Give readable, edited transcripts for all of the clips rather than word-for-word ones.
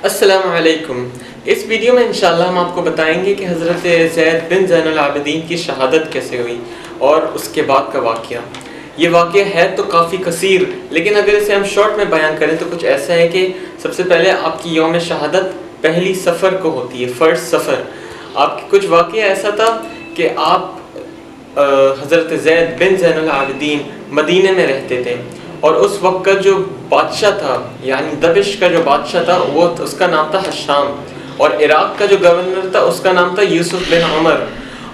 अस्सलामु अलैकुम। इस वीडियो में इंशाअल्लाह हम आपको बताएंगे कि हज़रत ज़ैद बिन ज़ैनुल आबिदीन की शहादत कैसे हुई और उसके बाद का वाक़या। ये वाक़या है तो काफ़ी कसीर, लेकिन अगर इसे हम शॉर्ट में बयान करें तो कुछ ऐसा है कि सबसे पहले आपकी यौम शहादत पहली सफ़र को होती है, फ़र्स्ट सफ़र। आपकी कुछ वाक़या ऐसा था कि आप हज़रत ज़ैद बिन ज़ैनुल आबिदीन मदीने में रहते थे और उस वक्त का जो बादशाह था, यानी दमिश्क का जो बादशाह था, वो उसका नाम था हशाम, और इराक़ का जो गवर्नर था उसका नाम था यूसुफ बिन उमर।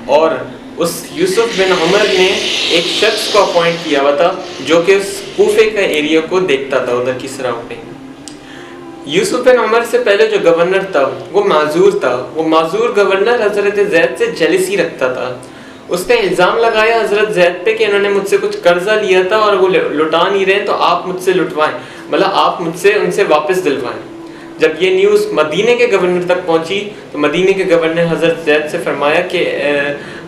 और उस यूसुफ बिन उमर ने एक शख्स को अपॉइंट किया हुआ था जो कि उस कूफे का एरिया को देखता था, उधर की सराउंडिंग। यूसुफ बिन उमर से पहले जो गवर्नर था वो माजूर था। वो माजूर गवर्नर हज़रत ज़ैद से जेलसी रखता था। उसने इल्ज़ाम लगाया हज़रत ज़ैद पे कि इन्होंने मुझसे कुछ कर्जा लिया था और वो लुटा नहीं रहे, तो आप मुझसे लुटवाएं, मतलब आप मुझसे उनसे वापस दिलवाएं। जब ये न्यूज़ मदीने के गवर्नर तक पहुंची तो मदीने के गवर्नर ने हज़रत ज़ैद से फरमाया कि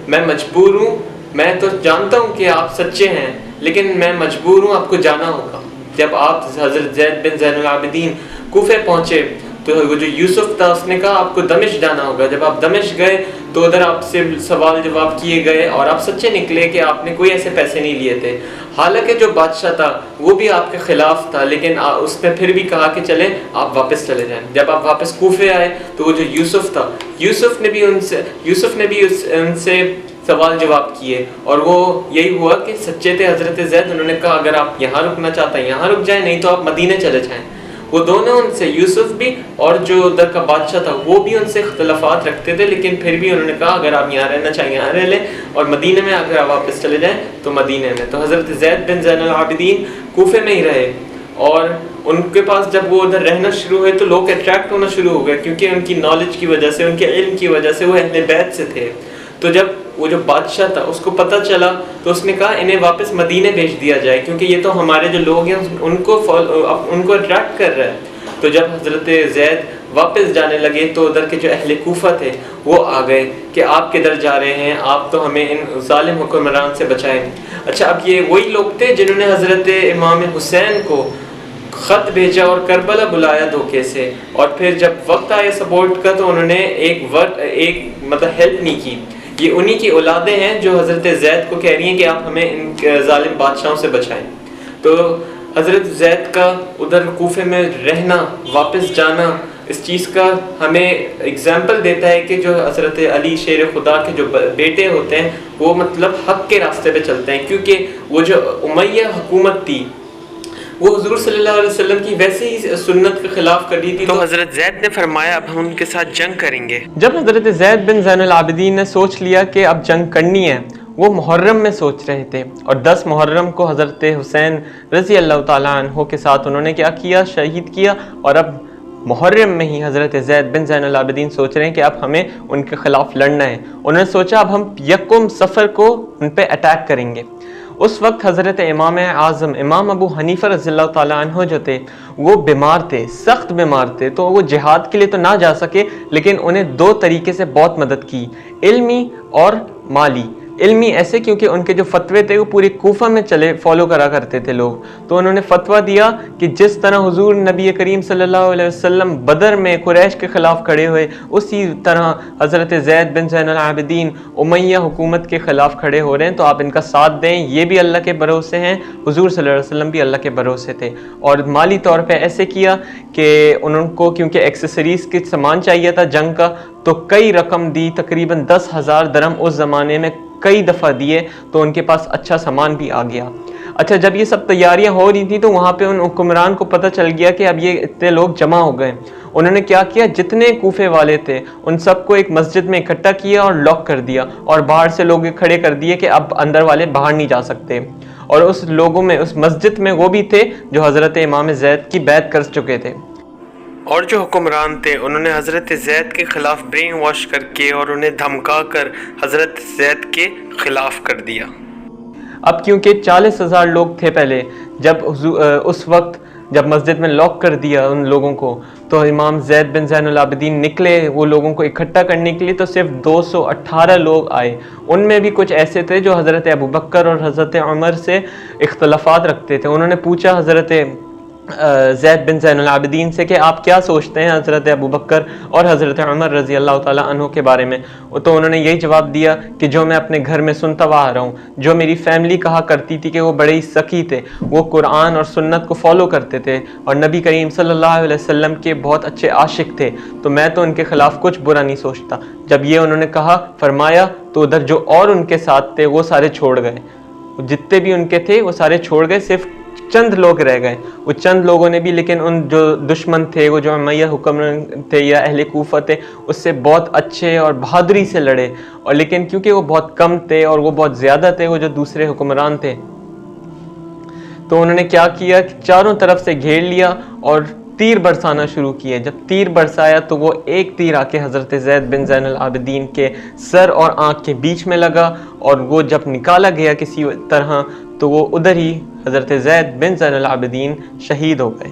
मैं मजबूर हूँ, मैं तो जानता हूँ कि आप सच्चे हैं, लेकिन मैं मजबूर हूँ, आपको जाना होगा। जब आप हज़रत ज़ैद बिन ज़ैनुल आबिदीन कूफे पहुँचे तो वो जो यूसुफ था उसने कहा आपको दमिश्क जाना होगा। जब आप दमिश्क गए तो उधर आपसे सवाल जवाब किए गए और आप सच्चे निकले कि आपने कोई ऐसे पैसे नहीं लिए थे। हालांकि जो बादशाह था वो भी आपके ख़िलाफ़ था, लेकिन उसने फिर भी कहा कि चलें आप वापस चले जाएं। जब आप वापस कूफे आए तो वो जो यूसुफ था, यूसुफ ने भी उनसे सवाल जवाब किए और वो यही हुआ कि सच्चे थे हज़रत ज़ैद। उन्होंने कहा अगर आप यहाँ रुकना चाहते हैं यहाँ रुक जाएं, नहीं तो आप मदीने चले जाएं। वो दोनों उनसे, यूसुफ भी और जो उधर का बादशाह था वो भी उनसे इख्तलाफात रखते थे, लेकिन फिर भी उन्होंने कहा अगर आप यहाँ रहना चाहें यहाँ रह लें और मदीने में अगर आप वापस चले जाएं तो मदीने में। तो हज़रत ज़ैद बिन ज़ैनुल आबिदीन कूफे में ही रहे और उनके पास जब वो उधर रहना शुरू हुए तो लोग अट्रैक्ट होना शुरू हो गए, क्योंकि उनकी नॉलेज की वजह से, उनके इल्म की वजह से वो अहले बैत से थे। तो जब वो जो बादशाह था उसको पता चला तो उसने कहा इन्हें वापस मदीने भेज दिया जाए, क्योंकि ये तो हमारे जो लोग हैं उनको अट्रैक्ट कर रहा है। तो जब हज़रत ज़ैद वापस जाने लगे तो उधर के जो अहले कूफा थे वो आ गए कि आप किधर जा रहे हैं, आप तो हमें इन जालिम हुक्मरान से बचाएं। अच्छा, अब ये वही लोग थे जिन्होंने हज़रत इमाम हुसैन को ख़त भेजा और करबला बुलाया धोखे से, और फिर जब वक्त आया सपोर्ट का तो उन्होंने एक मतलब हेल्प नहीं की। ये उन्हीं की औलादें हैं जो हज़रत ज़ैद को कह रही हैं कि आप हमें इन जालिम बादशाहों से बचाएं। तो हज़रत ज़ैद का उधर कूफे में रहना, वापस जाना, इस चीज़ का हमें एग्जाम्पल देता है कि जो हज़रत अली शेर खुदा के जो बेटे होते हैं वो मतलब हक़ के रास्ते पे चलते हैं, क्योंकि वो जो उमैया हुकूमत थी वो हुजूर सल्लल्लाहु अलैहि वसल्लम की वैसे ही सुन्नत के खिलाफ कर रही थी। तो हज़रत ज़ैद ने फरमाया अब हम उनके साथ जंग करेंगे। जब हज़रत ज़ैद बिन ज़ैनुल आबिदीन ने सोच लिया कि अब जंग करनी है, वो मुहर्रम में सोच रहे थे और 10 मुहर्रम को हज़रत हुसैन रज़ी अल्लाह ताला अन्हु के साथ उन्होंने क्या किया, शहीद किया। और अब मुहर्रम में ही हज़रत ज़ैद बिन ज़ैनुल आबिदीन सोच रहे हैं कि अब हमें उनके ख़िलाफ़ लड़ना है। उन्होंने सोचा अब हम यकुम सफ़र को उन पर अटैक करेंगे। उस वक्त हज़रत इमाम आज़म इमाम अबू हनीफ़ा रज़ियल्लाहु ताला अन्हु जो थे वो बीमार थे, सख्त बीमार थे। तो वो जिहाद के लिए तो ना जा सके, लेकिन उन्हें 2 तरीके से बहुत मदद की, इल्मी और माली। इल्मी ऐसे क्योंकि उनके जो फतवे थे वो पूरे कूफा में फॉलो करा करते थे लोग। तो उन्होंने फतवा दिया कि जिस तरह हुजूर नबी करीम सल्लल्लाहु अलैहि वसल्लम बदर में कुरैश के ख़िलाफ़ खड़े हुए, उसी तरह हज़रत ज़ैद बिन ज़ैनुल आबिदीन उमैया हुकूमत के ख़िलाफ़ खड़े हो रहे हैं, तो आप इनका साथ दें। ये भी अल्लाह के भरोसे हैं, हुजूर सल्लल्लाहु अलैहि वसल्लम भी अल्लाह के भरोसे थे। और माली तौर पर ऐसे किया कि उनको क्योंकि एक्सेसरीज़ के सामान चाहिए था जंग का, तो कई रकम दी, तकरीबन 10,000 दरम उस ज़माने में कई दफ़ा दिए, तो उनके पास अच्छा सामान भी आ गया। अच्छा, जब ये सब तैयारियां हो रही थी तो वहाँ पे उन हुक्मरान को पता चल गया कि अब ये इतने लोग जमा हो गए। उन्होंने क्या किया, जितने कूफे वाले थे उन सबको एक मस्जिद में इकट्ठा किया और लॉक कर दिया और बाहर से लोग खड़े कर दिए कि अब अंदर वाले बाहर नहीं जा सकते। और उस लोगों में, उस मस्जिद में वो भी थे जो हज़रत इमाम ज़ैद की बैत कर चुके थे। और जो हुक्मरान थे उन्होंने हज़रत ज़ैद के ख़िलाफ़ ब्रेन वॉश करके और उन्हें धमका कर हज़रत ज़ैद के ख़िलाफ़ कर दिया। अब क्योंकि 40,000 लोग थे पहले, जब उस वक्त जब मस्जिद में लॉक कर दिया उन लोगों को, तो इमाम ज़ैद बिन ज़ैनुल आबिदीन निकले वो लोगों को इकट्ठा करने के लिए, तो सिर्फ 218 लोग आए। उनमें भी कुछ ऐसे थे जो हज़रत अबू बकर और हज़रत उमर से इख्तलाफात रखते थे। उन्होंने पूछा हज़रत ज़ैद बिन ज़ैनुल आबिदीन से कि आप क्या सोचते हैं हज़रत अबू बकर और हज़रत उमर रज़ी अल्लाह ताला अन्हु के बारे में। तो उन्होंने यही जवाब दिया कि जो मैं अपने घर में सुनता हुआ आ रहा हूँ, जो मेरी फैमिली कहा करती थी कि वो बड़े ही सकी थे, वो कुरान और सुन्नत को फॉलो करते थे और नबी करीम सल्लल्लाहु अलैहि वसल्लम के बहुत अच्छे आशिक थे, तो मैं तो उनके ख़िलाफ़ कुछ बुरा नहीं सोचता। जब ये उन्होंने कहा फरमाया तो उधर जो और उनके साथ थे वो सारे छोड़ गए, जितने भी उनके थे वो सारे छोड़ गए, सिर्फ चंद लोग रह गए। वो चंद लोगों ने भी लेकिन उन जो दुश्मन थे, वो जो उमैया हुक्मरान थे या अहले कूफा थे, उससे बहुत अच्छे और बहादुरी से लड़े। और लेकिन क्योंकि वो बहुत कम थे और वो बहुत ज़्यादा थे, वो जो दूसरे हुक्मरान थे, तो उन्होंने क्या किया कि चारों तरफ से घेर लिया और तीर बरसाना शुरू किए। जब तीर बरसाया तो वो एक तीर आके हज़रत ज़ैद बिन ज़ैनुल आबिदीन के सर और आँख के बीच में लगा और वो जब निकाला गया किसी तरह तो वो उधर ही हज़रत ज़ैद बिन ज़ैनुल आबिदीन शहीद हो गए।